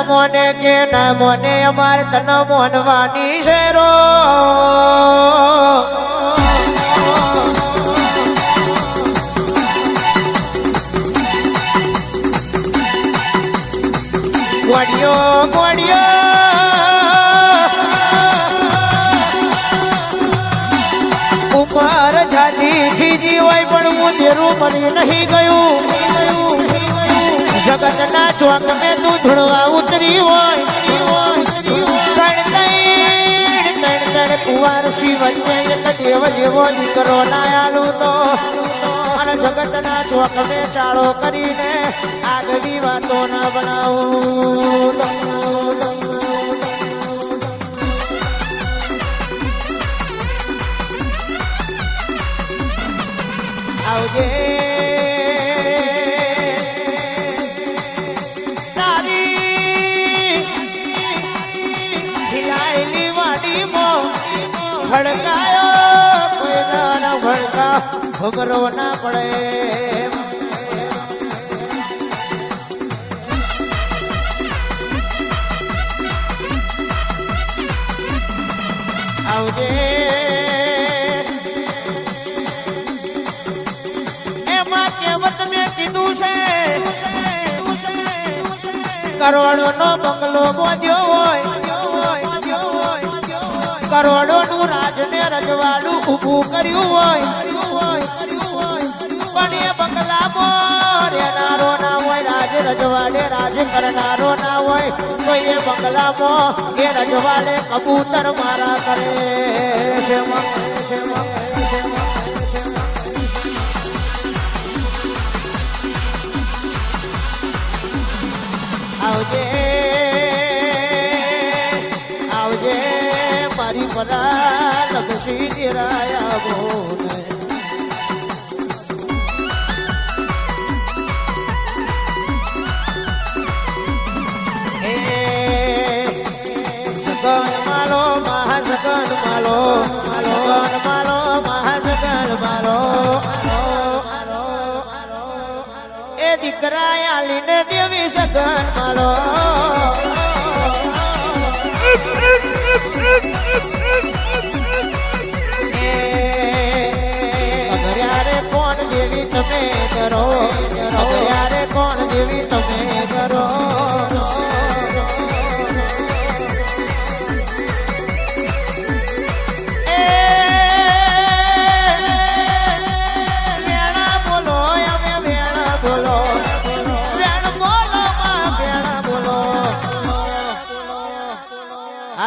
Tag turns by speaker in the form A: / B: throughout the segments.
A: મોને કે ના મોને અમારે તને મોનવાની છે રો ગોડિયો ગોડિયો ઉપર જાજી જીજી હોય પણ હું દેરું મળી નહીં ગયું જગતના ચોક મેં તું ધૂળવા ઉતરી હોય કુવાર શિવન્ય એક દેવ જેવો દીકરો ના આલું તો અને જગતના ચોક મેં ચાળો કરીને આગવી વાતો ના બનાવું આવજે તારી હિલાયેલી વાડીમાં ભડકાયો કોઈ ના ભડકા ખબરો ના પડે આવજે કરોડો નો બંગલો બોધ્યો હોય કરોડો નું રાજ ને રજવાડું ઉભું કર્યું હોય પણ એ બંગલામાં રહેનારો ના હોય રાજ રજવાડે રાજ કરનારો ના હોય તો એ બંગલામાં એ રજવાડે કબૂતર મારા કરે છે આવજે આવજે મારી પરા લક્ષી દેરાયા બોલ એ સગન માલો મહાસગન માલો સગન માલો મહાસગન માલો એ દીકરા આલીને દેવી સગન માલો અગર્યારે કોણ જેવી તમે કરો અગર્યારે કોણ જેવી તમે કરો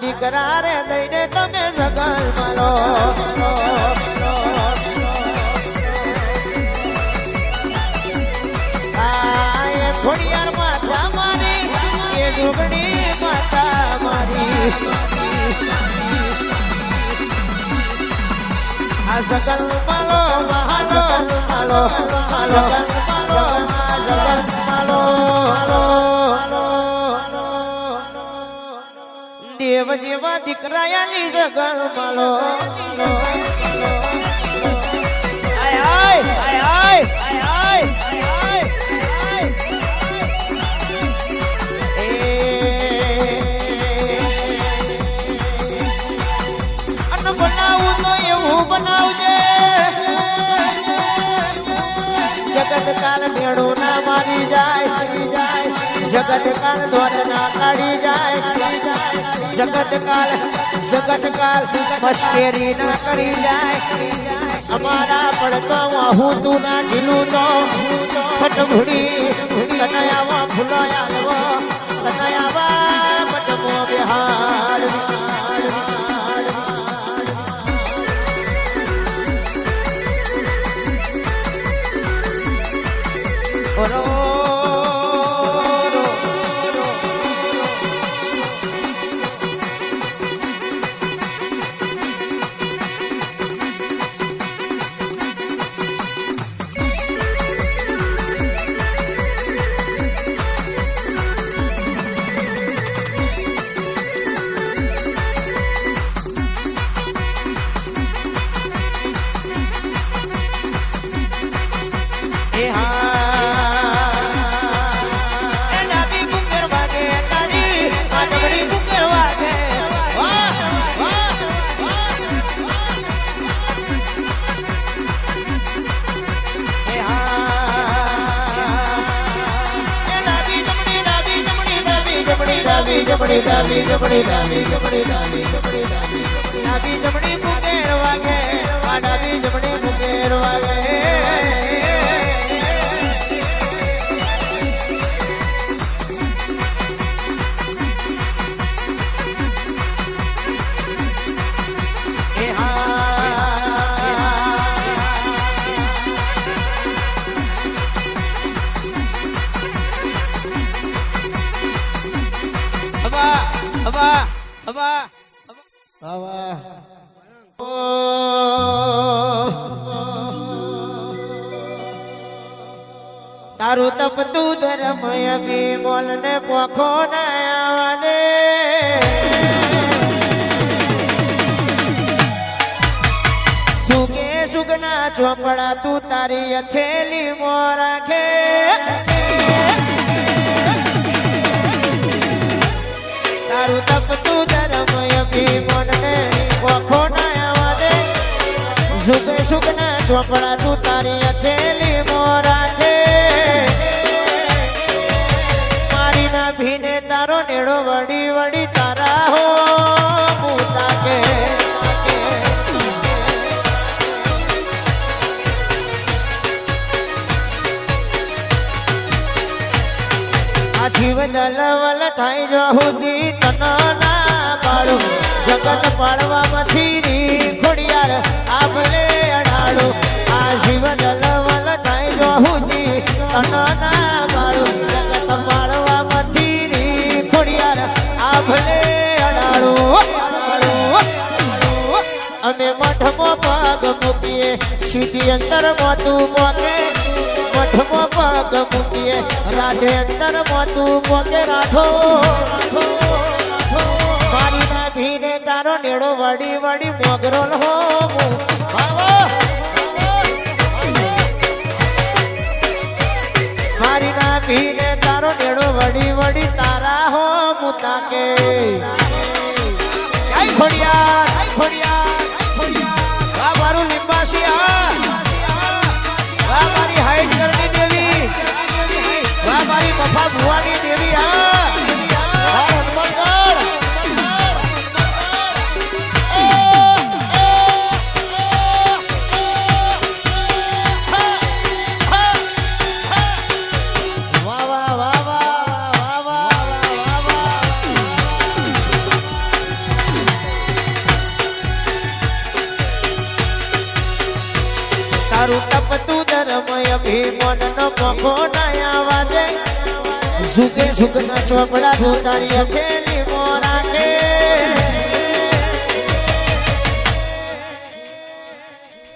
A: દીકરા રે દઈને તમે સગલ માલો થોડી યાર માતા મારી એ ડુગડી માતા મારી આ સગલ માલો મહાસગલ માલો સગલ માલો સગલ માલો દેવ જેવા દીકરા આલી સગલ માલો અન બનાવું તો એવું બનાવજે જગત કાલ મેળો ના મારી જાય જગત કાલ દ્વાર ના કાઢી જાય જગત કાલ મશ્કેરી ના કરી જાય અમારા પડતો હું તું ના ઝીલું તો ફટભુડી કનયાવા ફૂલાયા લવો કનયાવા મટમો બિહાર જમણી ડાબી જમણી ડાબી જમણી ડાબી જમણી ડાબી જમણી મુકેર વાગે ડાબી જમણી મુકેર વાગે તારું તપતું ધર્મય વિમોલ ને પોખો ના આવા દે સુકે સુગના ચોપડા તું તારી અથેલી મો રાખે તારું તપતું ધર્મય વિમોલ ને પોખો ના આવા દે સુકે સુગના ચોપડા તું તારી અથેલી મો રાખે ભીને તારો નેડો વડી વડી તારા હો મુતા કે આ જીવ દલવલ થાય જો હુદી તન ના પાડો જગત પાડવામાંથી રી ખોડિયાર આપણે અડાડો આ જીવ દલવલ થાય જો હુદી તન ના પાડો જગત ભલે અડાડો અમે મઠમાં પગ મૂકીએ સીધી અંતર મોતું પોકે મઠમાં પગ મૂકીએ રાધે અંતર મોતું પોકે રાઠો મારી ના ભીને તારો નેડો વડી વડી મોગરો હો મારી ના ભીને તારો નેડો વડી વડી તારા હો મુતા કે વાહ મારું લીંબાસિયા વાહ મારી હાઈટ કરની દેવી વાહ મારી મફા ભુવાની દેવી હા હનુમાનગઢ તારું તપતું ધર્મય ભીમન નો પખો ના આવા દે સુકે સુખ ના ચોપડા તું તારી અખેલી મો રાખે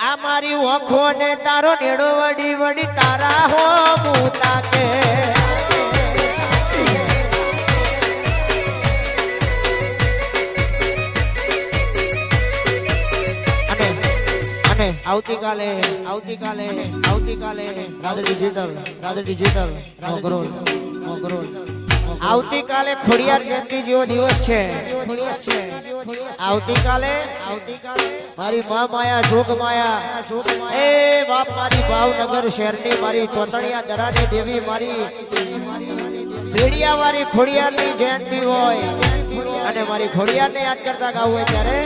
A: આ મારી ઓખો ને તારો નેડો વડી વડી તારા હો મુતા કે આવતીકાલે રાધે ડિજિટલ આવતીકાલે ખોડિયાર જયંતિ જેવો દિવસ છે આવતીકાલે મારી મા માયા જોગ માયા એ બાપ મારી ભાવનગર શહેરની મારી તોતણિયા દરાની દેવી મારી બેડિયા વાળી ખોડિયારની જયંતિ હોય અને મારી ખોડિયારને યાદ કરતા ગાવું હોય ત્યારે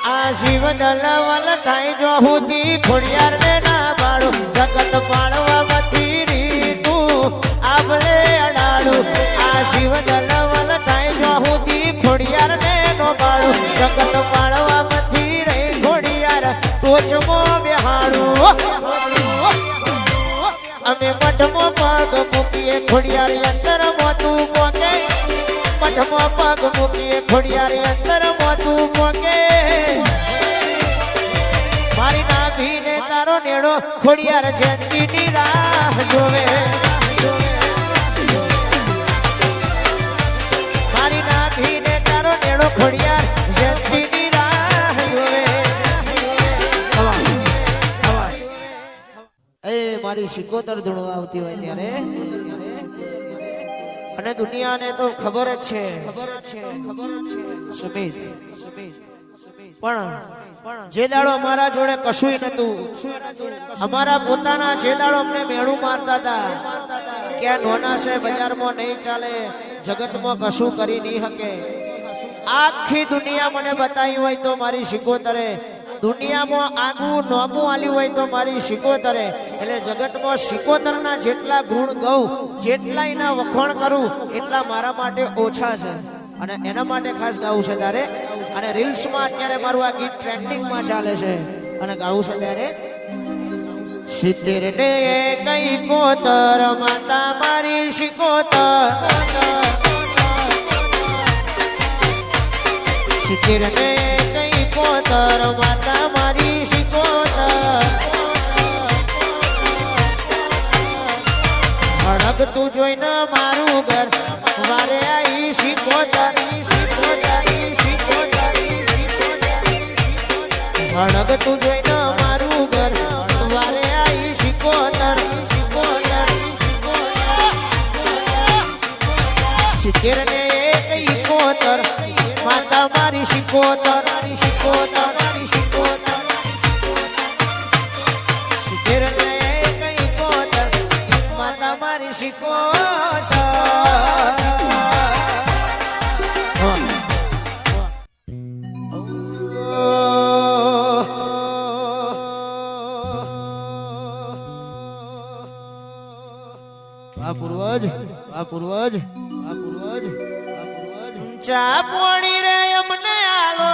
A: આ શિવ દલવલ થાય જો હુદી ખોડિયાર ને ના પાડો જગત પાડવામાંથી રી તું આભલે અડાડો આ શિવ દલવલ થાય જો હુદી ખોડિયાર ને નો પાડો જગત પાડવામાંથી રી ખોડિયાર ટોચમો બેહાડો અમે મઠમાં પગ મૂકીએ ખોડિયાર અંતર મોતું પોકે મઠમાં પગ મૂકીએ ખોડિયાર અંતર મોતું પોકે મારી નાભીને તારો નેડો ખોડિયાર જયંતીની રાહ જોવે મારી નાભીને તારો નેડો ખોડિયાર જયંતીની રાહ જોવે એ મારી સિકોતર ધૂણવા આવતી હોય ત્યારે અને દુનિયાને તો ખબર જ છે સુમિત પણ જે દાડો અમારા જોડે કશુંય નતું અમારા પોતાના જે દાડો અમને મેણું મારતા હતા ક્યાં નોના છે બજારમાં નહીં ચાલે જગતમાં કશું કરી નહીં શકે આખી દુનિયા મને બતાવી હોય તો મારી સિકોતરે દુનિયામાં આગું નોમું આલ્યું હોય તો મારી સિકોતરે એટલે જગતમાં સિકોતરના જેટલા ગુણ ગઉં જેટલા એના વખોણ કરું એટલા મારા માટે ઓછા છે અને એના માટે ખાસ ગાવું છે તારે અને રીલ્સમાં અત્યારે મારું આ ગીત ટ્રેન્ડિંગમાં ચાલે છે અને ગાવું છે ત્યારે 70 ને કઈ કોતર માતા મારી સિકોતર 70 ને કઈ કોતર માતા મારી સિકોતર હડકતું જોઈને મારું ઘર વારે આઈ સિકોતર હડકતું જોઈને મારું ઘર વારે આઈ સિકોતર 70 ને કઈ કોતર માતા મારી સિકોતર 70 ને કઈ કોતર માતા મારી સિકોતર પૂર્વજ ચા પોણી રે અમને આલો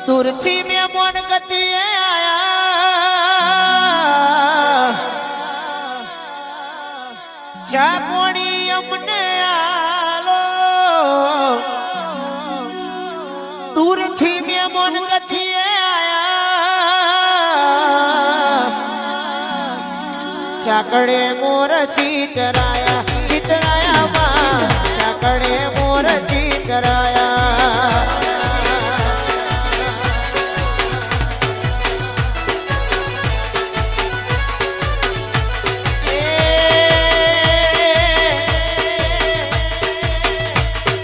A: દૂરથી મેં મોન ગતિએ આયા ચા પોણી અમને આલો દૂરથી મેં મોન ગતિએ ચાકડે મોર ચિતરાયા માં ચાકડે મોર ચિતરાયા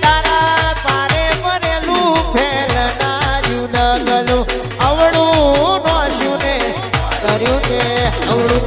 A: તારા પારે ભરેલું ફેલના જુદા ગલું અવળું નોશું ને કર્યું તે અવળું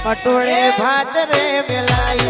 A: પટોળે ભાત રે મેલાઈ